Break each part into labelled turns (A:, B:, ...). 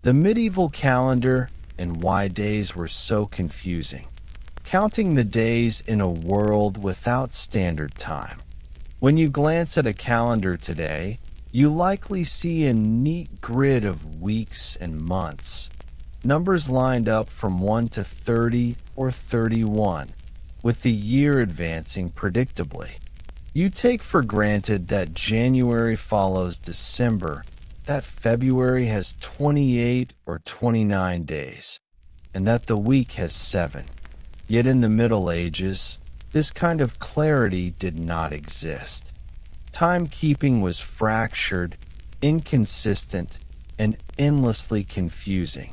A: The medieval calendar and why days were so confusing. Counting the days in a world without standard time. When you glance at a calendar today, you likely see a neat grid of weeks and months, numbers lined up from 1 to 30 or 31, with the year advancing predictably. You take for granted that January follows December, that February has 28 or 29 days, and that the week has 7. Yet in the Middle Ages, this kind of clarity did not exist. Timekeeping was fractured, inconsistent, and endlessly confusing.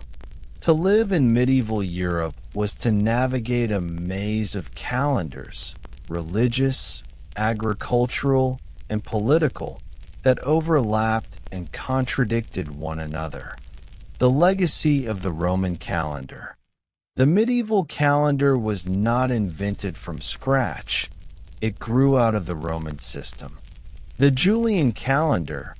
A: To live in medieval Europe was to navigate a maze of calendars, religious, agricultural, and political, that overlapped and contradicted one another. The legacy of the Roman calendar. The medieval calendar was not invented from scratch. It grew out of the Roman system. The Julian calendar,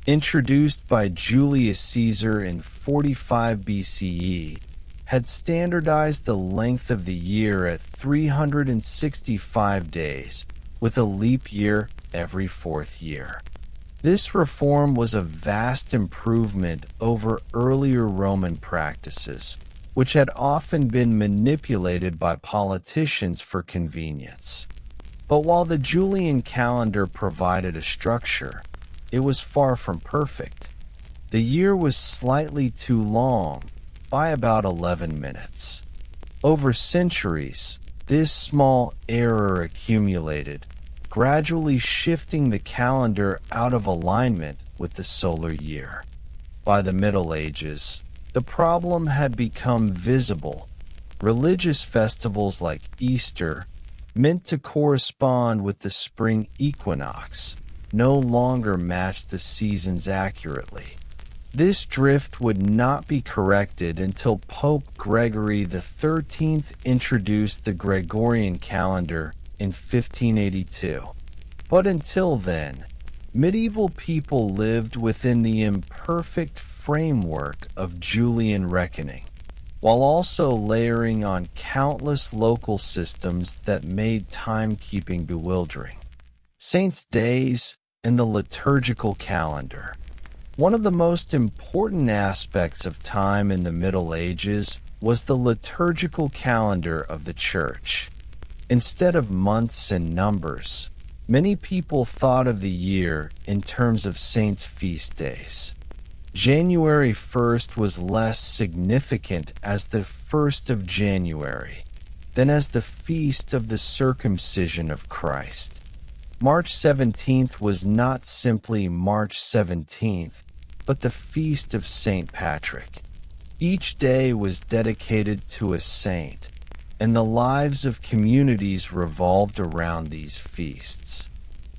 A: introduced by Julius Caesar in 45 BCE, had standardized the length of the year at 365 days, with a leap year every fourth year. This reform was a vast improvement over earlier Roman practices, which had often been manipulated by politicians for convenience. But while the Julian calendar provided a structure, it was far from perfect. The year was slightly too long, by about 11 minutes. Over centuries, this small error accumulated, gradually shifting the calendar out of alignment with the solar year. By the Middle Ages, the problem had become visible. Religious festivals like Easter, meant to correspond with the spring equinox, no longer matched the seasons accurately. This drift would not be corrected until Pope Gregory XIII introduced the Gregorian calendar in 1582. But until then, medieval people lived within the imperfect framework of Julian reckoning, while also layering on countless local systems that made timekeeping bewildering. Saints' days and the liturgical calendar. One of the most important aspects of time in the Middle Ages was the liturgical calendar of the Church. Instead of months and numbers, many people thought of the year in terms of saints' feast days. January 1st was less significant as the 1st of January than as the feast of the circumcision of Christ. March 17th was not simply March 17th, but the feast of St. Patrick. Each day was dedicated to a saint, and the lives of communities revolved around these feasts.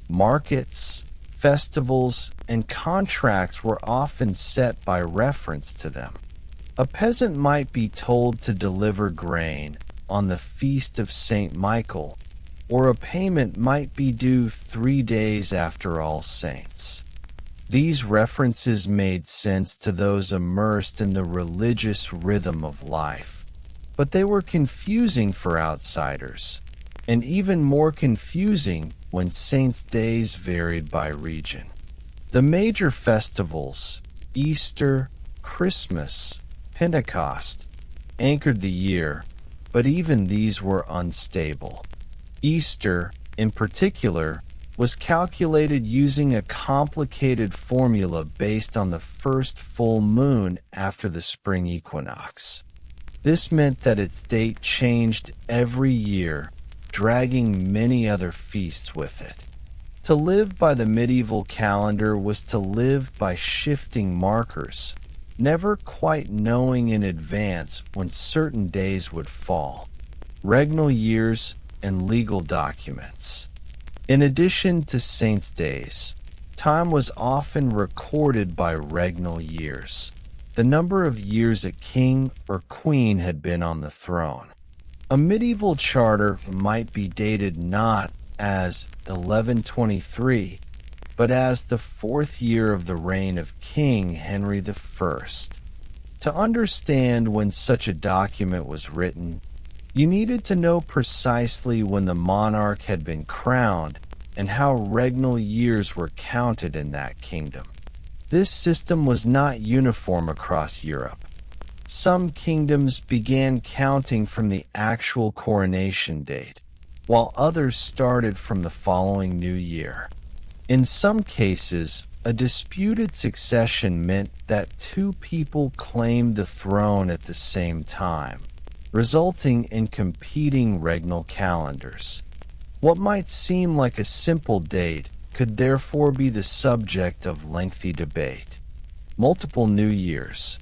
A: Markets, festivals, and contracts were often set by reference to them. A peasant might be told to deliver grain on the feast of St. Michael, or a payment might be due 3 days after All Saints. These references made sense to those immersed in the religious rhythm of life, but they were confusing for outsiders, and even more confusing when saints' days varied by region. The major festivals, Easter, Christmas, Pentecost, anchored the year, but even these were unstable. Easter, in particular, was calculated using a complicated formula based on the first full moon after the spring equinox. This meant that its date changed every year, dragging many other feasts with it. To live by the medieval calendar was to live by shifting markers, never quite knowing in advance when certain days would fall. Regnal years and legal documents. In addition to saints' days, time was often recorded by regnal years, the number of years a king or queen had been on the throne. A medieval charter might be dated not as 1123, but as the 4th year of the reign of King Henry I. To understand when such a document was written, you needed to know precisely when the monarch had been crowned and how regnal years were counted in that kingdom. This system was not uniform across Europe. Some kingdoms began counting from the actual coronation date, while others started from the following new year. In some cases, a disputed succession meant that two people claimed the throne at the same time, resulting in competing regnal calendars. What might seem like a simple date could therefore be the subject of lengthy debate. Multiple New Years.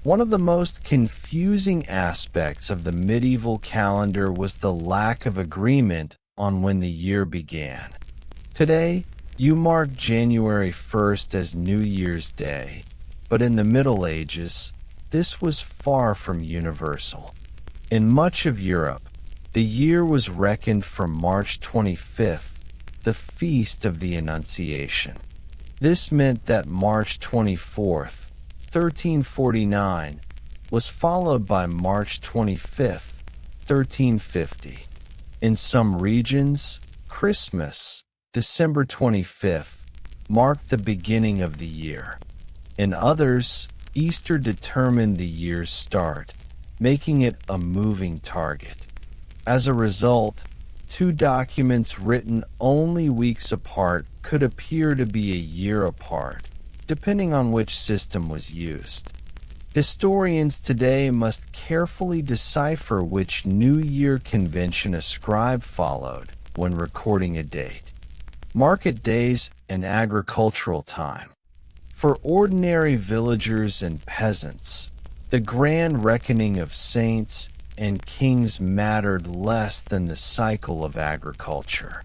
A: One of the most confusing aspects of the medieval calendar was the lack of agreement on when the year began. Today, you mark January 1st as New Year's Day, but in the Middle Ages, this was far from universal. In much of Europe, the year was reckoned from March 25th, the Feast of the Annunciation. This meant that March 24th, 1349, was followed by March 25th, 1350. In some regions, Christmas, December 25th, marked the beginning of the year. In others, Easter determined the year's start, making it a moving target. As a result, two documents written only weeks apart could appear to be a year apart, depending on which system was used. Historians today must carefully decipher which New Year convention a scribe followed when recording a date. Market days and agricultural time. For ordinary villagers and peasants, the grand reckoning of saints and kings mattered less than the cycle of agriculture.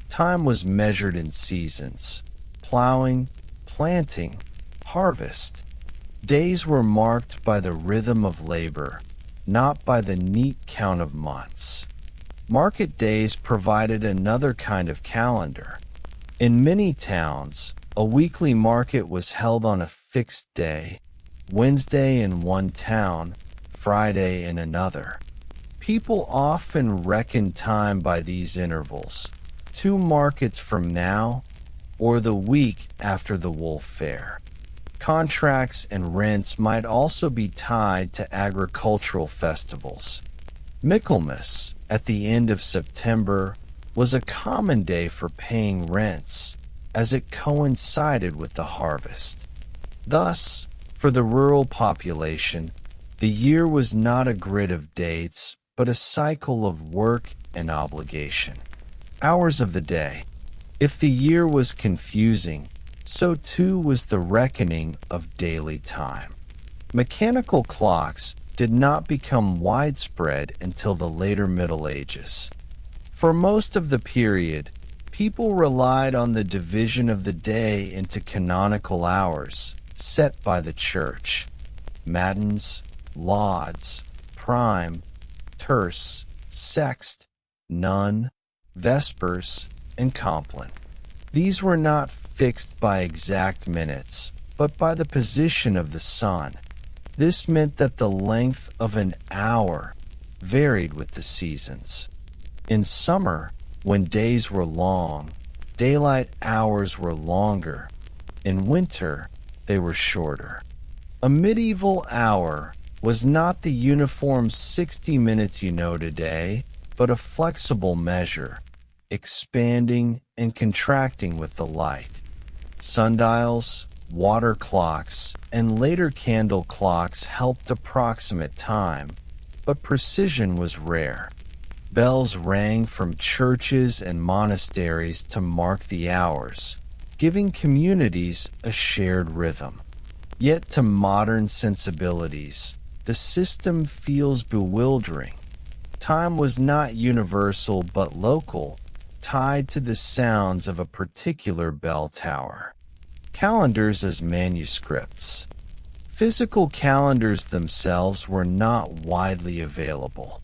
A: Time was measured in seasons: plowing, planting, harvest. Days were marked by the rhythm of labor, not by the neat count of months. Market days provided another kind of calendar. In many towns, a weekly market was held on a fixed day, Wednesday in one town, Friday in another. People often reckoned time by these intervals, 2 markets from now, or the week after the wool fair. Contracts and rents might also be tied to agricultural festivals. Michaelmas, at the end of September, was a common day for paying rents, as it coincided with the harvest. Thus, for the rural population, the year was not a grid of dates, but a cycle of work and obligation. Hours of the day. If the year was confusing, so too was the reckoning of daily time. Mechanical clocks did not become widespread until the later Middle Ages. For most of the period, people relied on the division of the day into canonical hours, set by the church: matins, lauds, prime, terce, sext, none, vespers, and compline. These were not fixed by exact minutes, but by the position of the sun. This meant that the length of an hour varied with the seasons. In summer, when days were long, daylight hours were longer. In winter, they were shorter. A medieval hour was not the uniform 60 minutes you know today, but a flexible measure, expanding and contracting with the light. Sundials, water clocks, and later candle clocks helped approximate time, but precision was rare. Bells rang from churches and monasteries to mark the hours, giving communities a shared rhythm. Yet to modern sensibilities, the system feels bewildering. Time was not universal but local, tied to the sounds of a particular bell tower. Calendars as manuscripts. Physical calendars themselves were not widely available.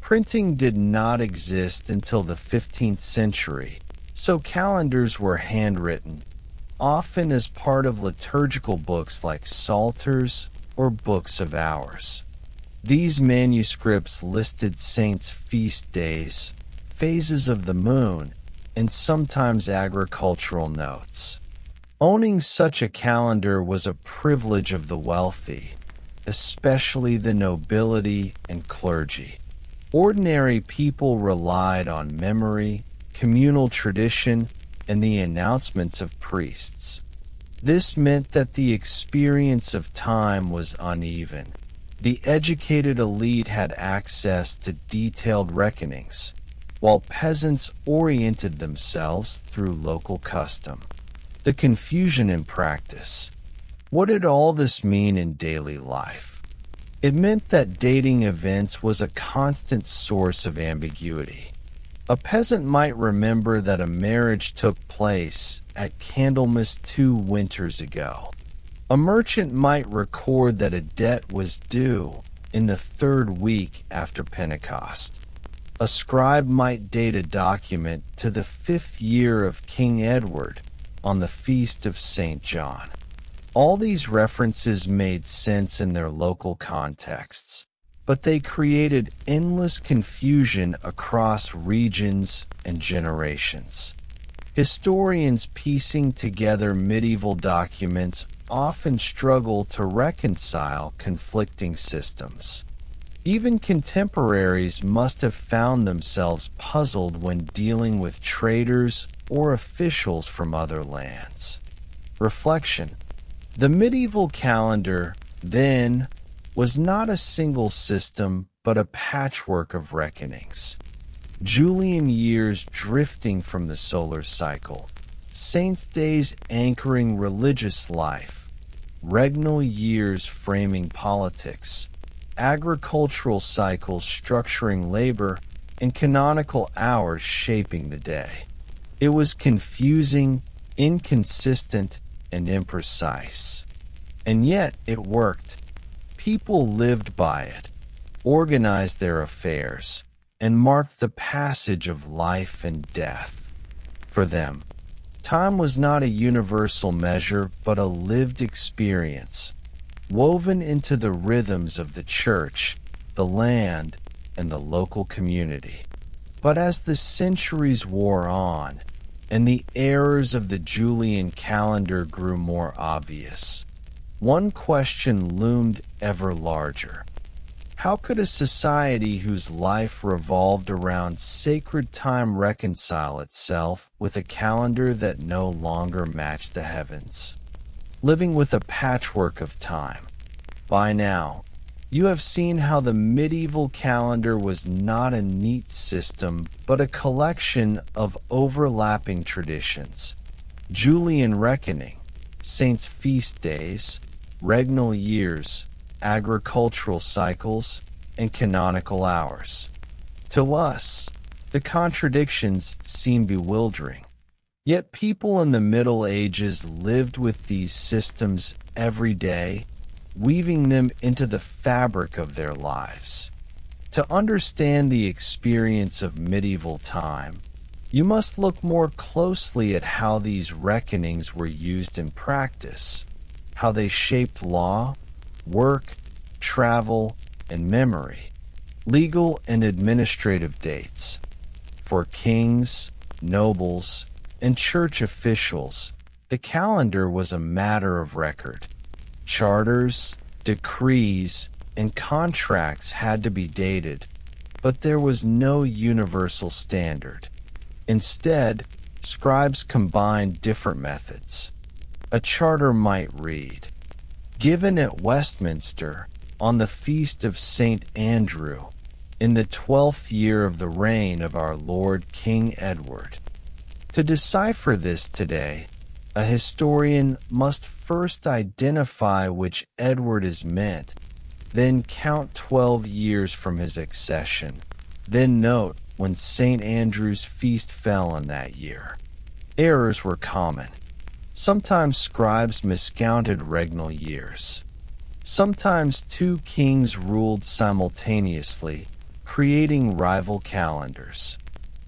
A: Printing did not exist until the 15th century, so calendars were handwritten, often as part of liturgical books like psalters, or books of hours. These manuscripts listed saints' feast days, phases of the moon, and sometimes agricultural notes. Owning such a calendar was a privilege of the wealthy, especially the nobility and clergy. Ordinary people relied on memory, communal tradition, and the announcements of priests. This meant that the experience of time was uneven. The educated elite had access to detailed reckonings, while peasants oriented themselves through local custom. The confusion in practice. What did all this mean in daily life? It meant that dating events was a constant source of ambiguity. A peasant might remember that a marriage took place at Candlemas 2 winters ago. A merchant might record that a debt was due in the third week after Pentecost. A scribe might date a document to the 5th year of King Edward on the feast of St. John. All these references made sense in their local contexts, but they created endless confusion across regions and generations. Historians piecing together medieval documents often struggle to reconcile conflicting systems. Even contemporaries must have found themselves puzzled when dealing with traders or officials from other lands. Reflection. The medieval calendar, then, was not a single system but a patchwork of reckonings. Julian years drifting from the solar cycle, saints' days anchoring religious life, regnal years framing politics, agricultural cycles structuring labor, and canonical hours shaping the day. It was confusing, inconsistent, and imprecise. And yet it worked. People lived by it, organized their affairs, and marked the passage of life and death. For them, time was not a universal measure but a lived experience, woven into the rhythms of the church, the land, and the local community. But as the centuries wore on, and the errors of the Julian calendar grew more obvious, one question loomed ever larger. How could a society whose life revolved around sacred time reconcile itself with a calendar that no longer matched the heavens? Living with a patchwork of time. By now, you have seen how the medieval calendar was not a neat system, but a collection of overlapping traditions. Julian reckoning, saints' feast days, regnal years, agricultural cycles, and canonical hours. To us, the contradictions seem bewildering. Yet people in the Middle Ages lived with these systems every day, weaving them into the fabric of their lives. To understand the experience of medieval time, you must look more closely at how these reckonings were used in practice, how they shaped law, work, travel, and memory, legal and administrative dates. For kings, nobles, and church officials, the calendar was a matter of record. Charters, decrees, and contracts had to be dated, but there was no universal standard. Instead, scribes combined different methods. A charter might read, "Given at Westminster on the feast of St. Andrew, in the 12th year of the reign of our Lord King Edward." To decipher this today, a historian must first identify which Edward is meant, then count 12 years from his accession, then note when St. Andrew's feast fell in that year. Errors were common. Sometimes scribes miscounted regnal years. Sometimes two kings ruled simultaneously, creating rival calendars.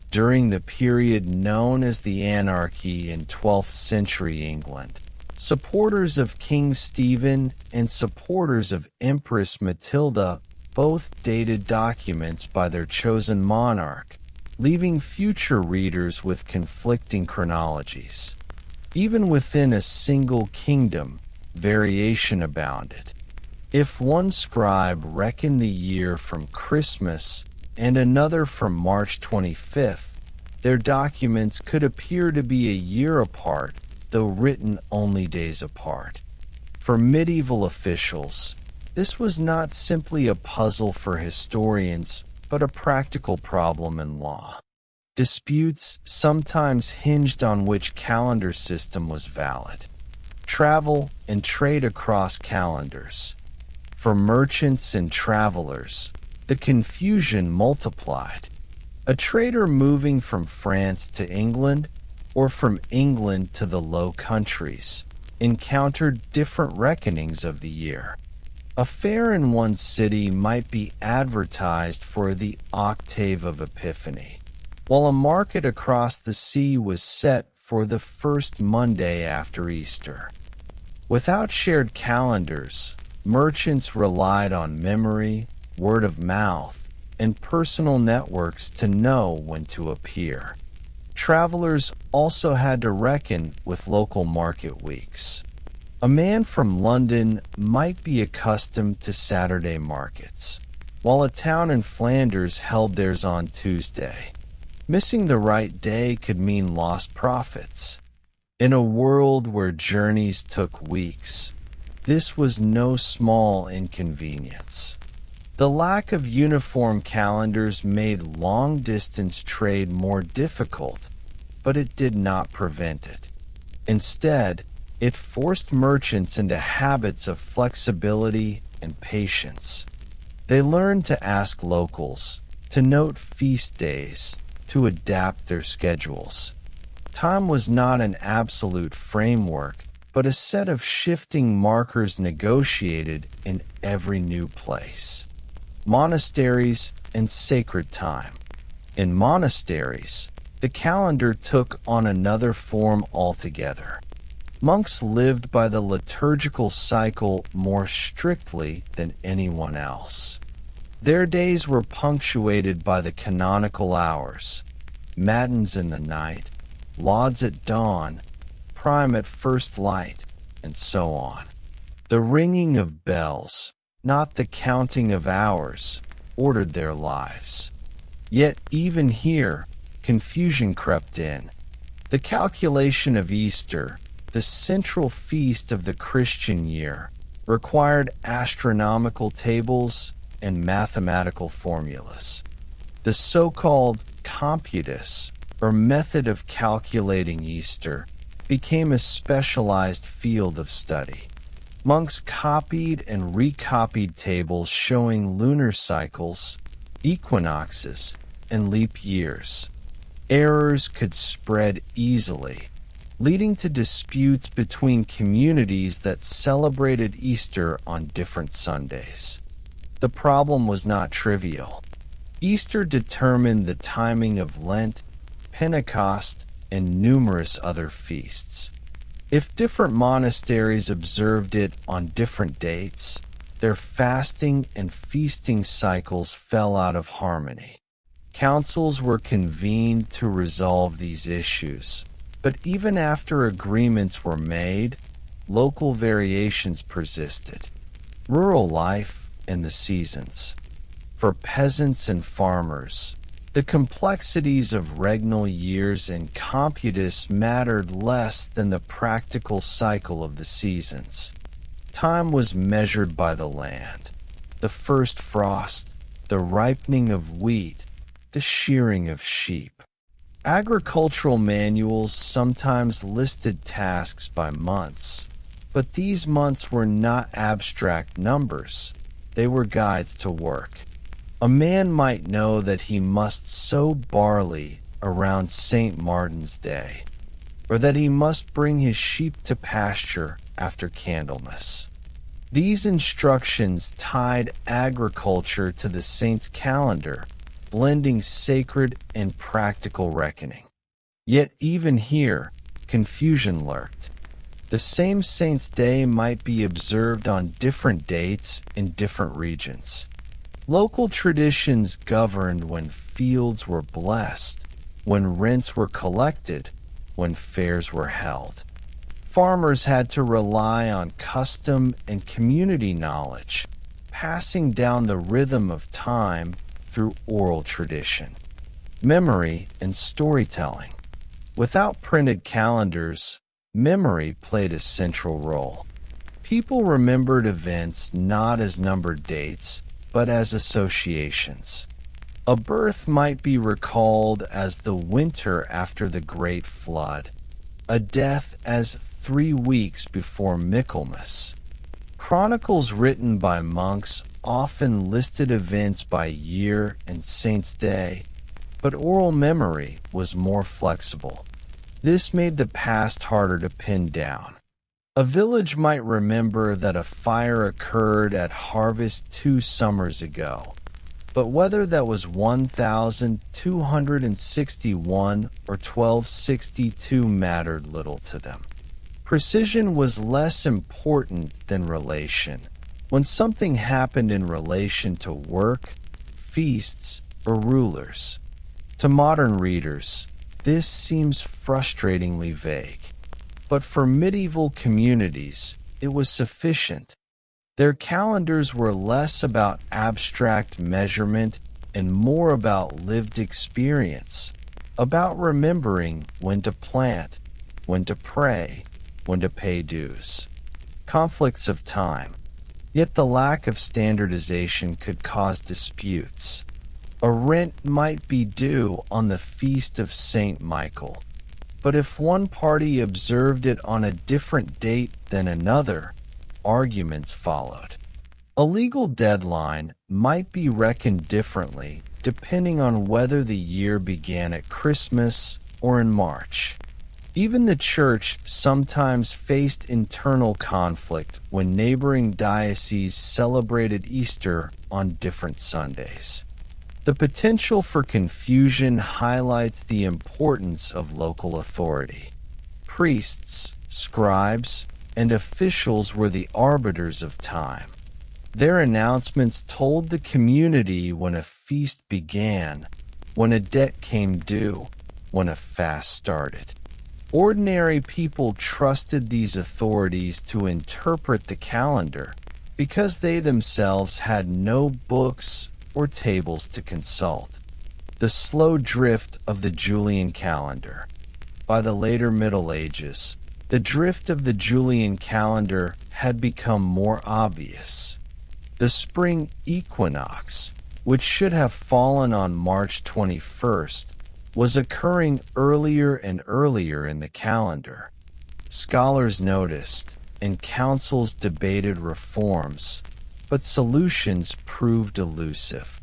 A: During the period known as the Anarchy in 12th century England, Supporters of King Stephen and supporters of Empress Matilda both dated documents by their chosen monarch, leaving future readers with conflicting chronologies. Even within a single kingdom, variation abounded. If one scribe reckoned the year from Christmas and another from March 25th, their documents could appear to be a year apart, though written only days apart. For medieval officials, this was not simply a puzzle for historians, but a practical problem in law. Disputes sometimes hinged on which calendar system was valid. Travel and trade across calendars. For merchants and travelers, the confusion multiplied. A trader moving from France to England or from England to the Low Countries encountered different reckonings of the year. A fair in one city might be advertised for the octave of Epiphany, while a market across the sea was set for the first Monday after Easter. Without shared calendars, merchants relied on memory, word of mouth, and personal networks to know when to appear. Travelers also had to reckon with local market weeks. A man from London might be accustomed to Saturday markets, while a town in Flanders held theirs on Tuesday. Missing the right day could mean lost profits. In a world where journeys took weeks, this was no small inconvenience. The lack of uniform calendars made long-distance trade more difficult, but it did not prevent it. Instead, it forced merchants into habits of flexibility and patience. They learned to ask locals, to note feast days, to adapt their schedules. Time was not an absolute framework, but a set of shifting markers negotiated in every new place. Monasteries and sacred time. In monasteries, the calendar took on another form altogether. Monks lived by the liturgical cycle more strictly than anyone else. Their days were punctuated by the canonical hours, matins in the night, lauds at dawn, prime at first light, and so on. The ringing of bells, not the counting of hours, ordered their lives. Yet even here, confusion crept in. The calculation of Easter, the central feast of the Christian year, required astronomical tables and mathematical formulas. The so-called computus, or method of calculating Easter, became a specialized field of study. Monks copied and recopied tables showing lunar cycles, equinoxes, and leap years. Errors could spread easily, leading to disputes between communities that celebrated Easter on different Sundays. The problem was not trivial. Easter determined the timing of Lent, Pentecost, and numerous other feasts. If different monasteries observed it on different dates, their fasting and feasting cycles fell out of harmony. Councils were convened to resolve these issues, but even after agreements were made, local variations persisted. Rural life and the seasons. For peasants and farmers, the complexities of regnal years and computus mattered less than the practical cycle of the seasons. Time was measured by the land, the first frost, the ripening of wheat, the shearing of sheep. Agricultural manuals sometimes listed tasks by months, but these months were not abstract numbers. They were guides to work. A man might know that he must sow barley around St. Martin's Day, or that he must bring his sheep to pasture after Candlemas. These instructions tied agriculture to the saint's calendar, blending sacred and practical reckoning. Yet even here, confusion lurked. The same saint's day might be observed on different dates in different regions. Local traditions governed when fields were blessed, when rents were collected, when fairs were held. Farmers had to rely on custom and community knowledge, passing down the rhythm of time through oral tradition, memory, and storytelling. Without printed calendars, memory played a central role. People remembered events not as numbered dates, but as associations. A birth might be recalled as the winter after the Great Flood, a death as 3 weeks before Michaelmas. Chronicles written by monks often listed events by year and saint's day, but oral memory was more flexible. This made the past harder to pin down. A village might remember that a fire occurred at harvest 2 summers ago, but whether that was 1261 or 1262 mattered little to them. Precision was less important than relation. When something happened in relation to work, feasts, or rulers. To modern readers, this seems frustratingly vague. But for medieval communities, it was sufficient. Their calendars were less about abstract measurement and more about lived experience, about remembering when to plant, when to pray, when to pay dues. Conflicts of time. Yet the lack of standardization could cause disputes. A rent might be due on the feast of Saint Michael, but if one party observed it on a different date than another, arguments followed. A legal deadline might be reckoned differently depending on whether the year began at Christmas or in March. Even the church sometimes faced internal conflict when neighboring dioceses celebrated Easter on different Sundays. The potential for confusion highlights the importance of local authority. Priests, scribes, and officials were the arbiters of time. Their announcements told the community when a feast began, when a debt came due, when a fast started. Ordinary people trusted these authorities to interpret the calendar because they themselves had no books or tables to consult. The slow drift of the Julian calendar. By the later Middle Ages, the drift of the Julian calendar had become more obvious. The spring equinox, which should have fallen on March 21st, was occurring earlier and earlier in the calendar. Scholars noticed, and councils debated reforms, but solutions proved elusive.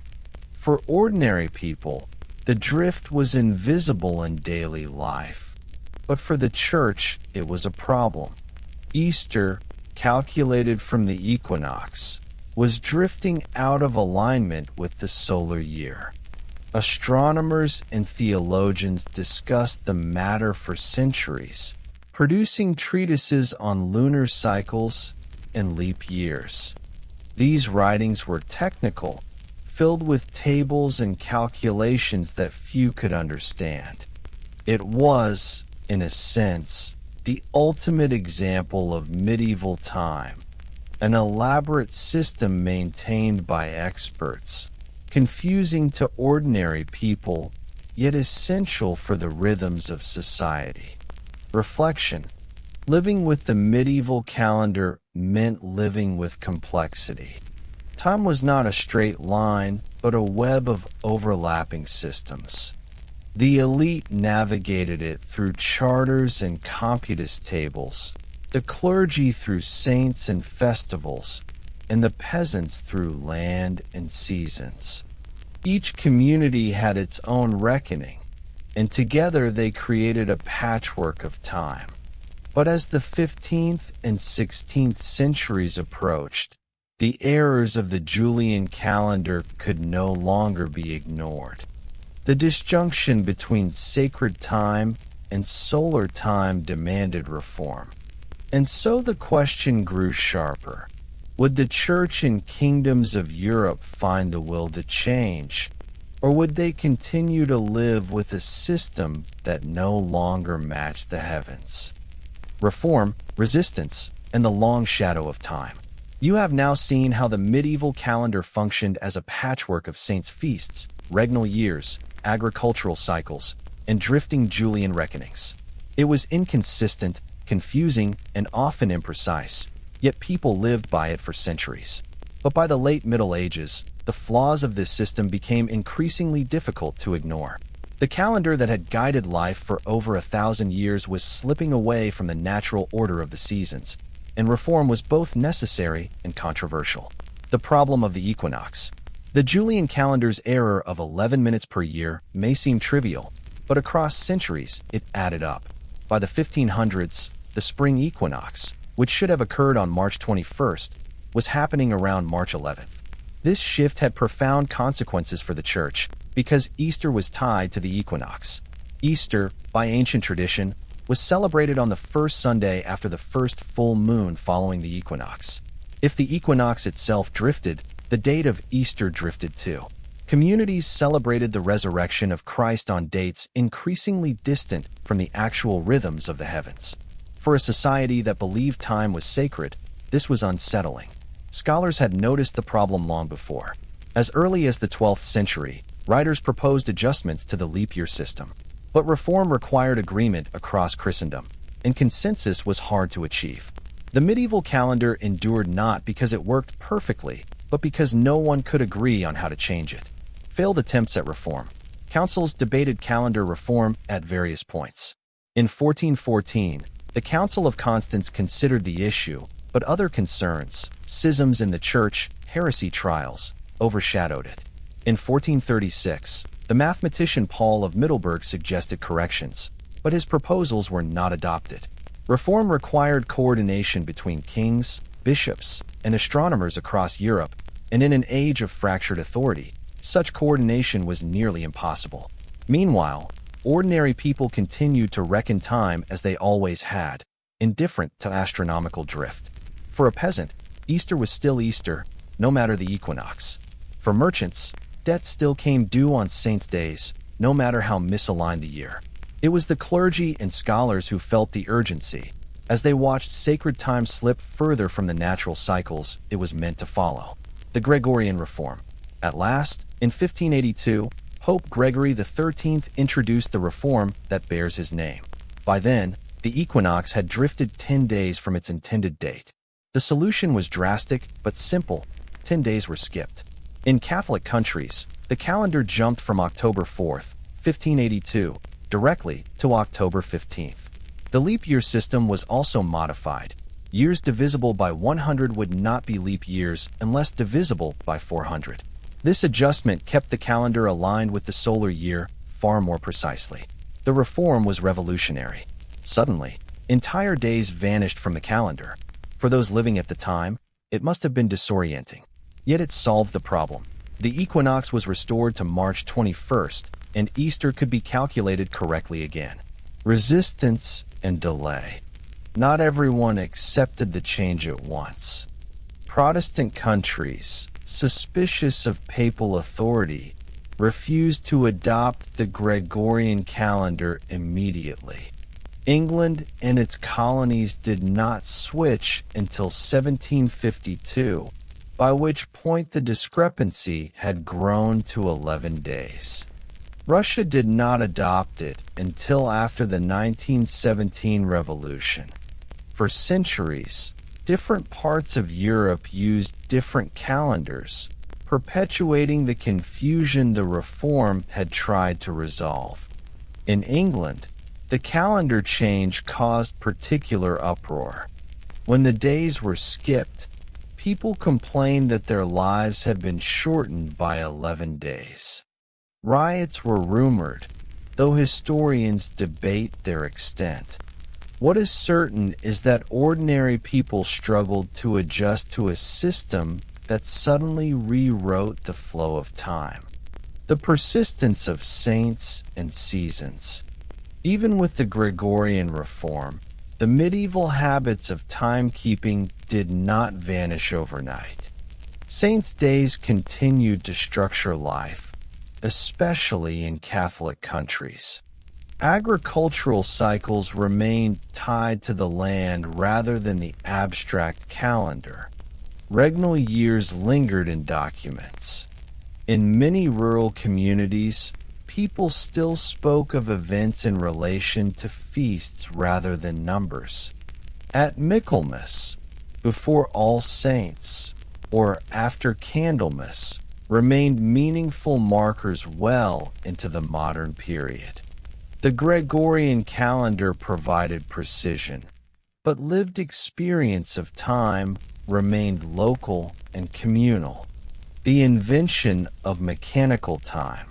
A: For ordinary people, the drift was invisible in daily life, but for the church it was a problem. Easter, calculated from the equinox, was drifting out of alignment with the solar year. Astronomers and theologians discussed the matter for centuries, producing treatises on lunar cycles and leap years. These writings were technical, filled with tables and calculations that few could understand. It was, in a sense, the ultimate example of medieval time, an elaborate system maintained by experts, confusing to ordinary people, yet essential for the rhythms of society. Reflection. Living with the medieval calendar meant living with complexity. Time was not a straight line, but a web of overlapping systems. The elite navigated it through charters and computus tables, the clergy through saints and festivals, and the peasants through land and seasons. Each community had its own reckoning, and together they created a patchwork of time. But as the 15th and 16th centuries approached, the errors of the Julian calendar could no longer be ignored. The disjunction between sacred time and solar time demanded reform. And so the question grew sharper. Would the church and kingdoms of Europe find the will to change? Or would they continue to live with a system that no longer matched the heavens? Reform, resistance, and the long shadow of time. You have now seen how the medieval calendar functioned as a patchwork of saints' feasts, regnal years, agricultural cycles, and drifting Julian reckonings. It was inconsistent, confusing, and often imprecise, yet people lived by it for centuries. But by the late Middle Ages, the flaws of this system became increasingly difficult to ignore. The calendar that had guided life for over 1,000 years was slipping away from the natural order of the seasons, and reform was both necessary and controversial. The problem of the equinox. The Julian calendar's error of 11 minutes per year may seem trivial, but across centuries it added up. By the 1500s, the spring equinox, which should have occurred on March 21st, was happening around March 11th. This shift had profound consequences for the Church, because Easter was tied to the equinox. Easter, by ancient tradition, was celebrated on the first Sunday after the first full moon following the equinox. If the equinox itself drifted, the date of Easter drifted too. Communities celebrated the resurrection of Christ on dates increasingly distant from the actual rhythms of the heavens. For a society that believed time was sacred, this was unsettling. Scholars had noticed the problem long before. As early as the 12th century, writers proposed adjustments to the leap year system. But reform required agreement across Christendom, and consensus was hard to achieve. The medieval calendar endured not because it worked perfectly, but because no one could agree on how to change it. Failed attempts at reform. Councils debated calendar reform at various points. In 1414, the Council of Constance considered the issue, but other concerns, schisms in the church, heresy trials, overshadowed it. In 1436, the mathematician Paul of Middelburg suggested corrections, but his proposals were not adopted. Reform required coordination between kings, bishops, and astronomers across Europe, and in an age of fractured authority, such coordination was nearly impossible. Meanwhile, ordinary people continued to reckon time as they always had, indifferent to astronomical drift. For a peasant, Easter was still Easter, no matter the equinox. For merchants, debt still came due on saints' days, no matter how misaligned the year. It was the clergy and scholars who felt the urgency. As they watched sacred time slip further from the natural cycles it was meant to follow. The Gregorian reform. At last, in 1582, Pope Gregory XIII introduced the reform that bears his name. By then, the equinox had drifted 10 days from its intended date. The solution was drastic but simple. 10 days were skipped. In Catholic countries, the calendar jumped from October 4th, 1582, directly to October 15th. The leap year system was also modified. Years divisible by 100 would not be leap years unless divisible by 400. This adjustment kept the calendar aligned with the solar year far more precisely. The reform was revolutionary. Suddenly, entire days vanished from the calendar. For those living at the time, it must have been disorienting. Yet it solved the problem. The equinox was restored to March 21st, and Easter could be calculated correctly again. Resistance and delay. Not everyone accepted the change at once. Protestant countries, suspicious of papal authority, refused to adopt the Gregorian calendar immediately. England and its colonies did not switch until 1752. By which point the discrepancy had grown to 11 days. Russia did not adopt it until after the 1917 revolution. For centuries, different parts of Europe used different calendars, perpetuating the confusion the reform had tried to resolve. In England, the calendar change caused particular uproar. When the days were skipped, people complained that their lives had been shortened by 11 days. Riots were rumored, though historians debate their extent. What is certain is that ordinary people struggled to adjust to a system that suddenly rewrote the flow of time. The persistence of saints and seasons. Even with the Gregorian reform, The medieval habits of timekeeping did not vanish overnight. Saints' days continued to structure life, especially in Catholic countries. Agricultural cycles remained tied to the land rather than the abstract calendar. Regnal years lingered in documents. In many rural communities, people still spoke of events in relation to feasts rather than numbers. At Michaelmas, before All Saints, or after Candlemas, remained meaningful markers well into the modern period. The Gregorian calendar provided precision, but lived experience of time remained local and communal. The invention of mechanical time.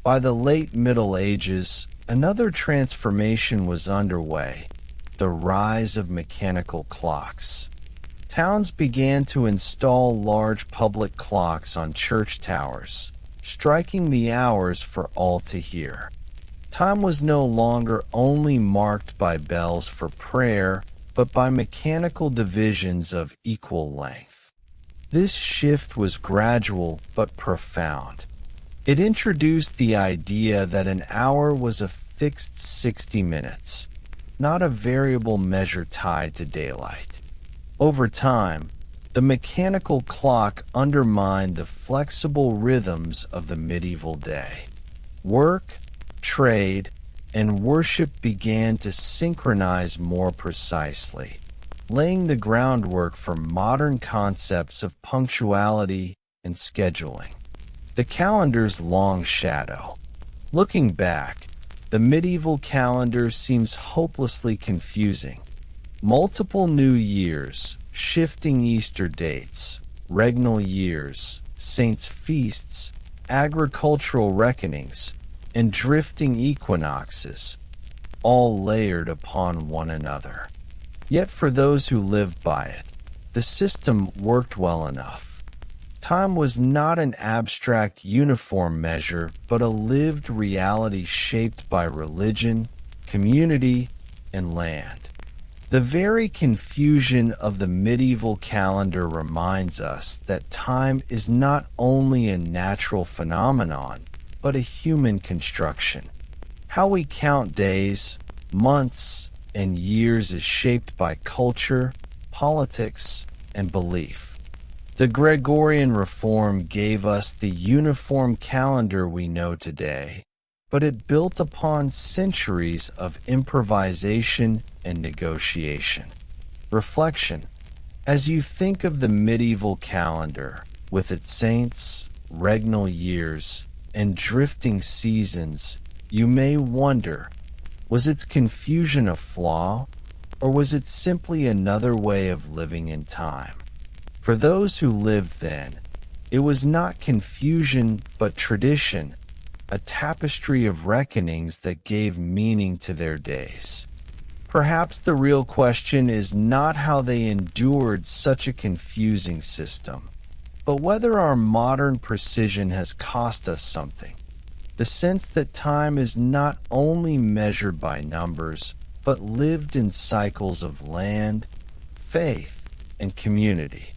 A: By the late Middle Ages, another transformation was underway, the rise of mechanical clocks. Towns began to install large public clocks on church towers, striking the hours for all to hear. Time was no longer only marked by bells for prayer, but by mechanical divisions of equal length. This shift was gradual but profound. It introduced the idea that an hour was a fixed 60 minutes, not a variable measure tied to daylight. Over time, the mechanical clock undermined the flexible rhythms of the medieval day. Work, trade, and worship began to synchronize more precisely, laying the groundwork for modern concepts of punctuality and scheduling. The calendar's long shadow. Looking back, the medieval calendar seems hopelessly confusing. Multiple new years, shifting Easter dates, regnal years, saints' feasts, agricultural reckonings, and drifting equinoxes, all layered upon one another. Yet for those who lived by it, the system worked well enough. Time was not an abstract uniform measure, but a lived reality shaped by religion, community, and land. The very confusion of the medieval calendar reminds us that time is not only a natural phenomenon, but a human construction. How we count days, months, and years is shaped by culture, politics, and belief. The Gregorian reform gave us the uniform calendar we know today, but it built upon centuries of improvisation and negotiation. Reflection. As you think of the medieval calendar, with its saints, regnal years, and drifting seasons, you may wonder, was its confusion a flaw, or was it simply another way of living in time? For those who lived then, it was not confusion but tradition, a tapestry of reckonings that gave meaning to their days. Perhaps the real question is not how they endured such a confusing system, but whether our modern precision has cost us something. The sense that time is not only measured by numbers, but lived in cycles of land, faith, and community.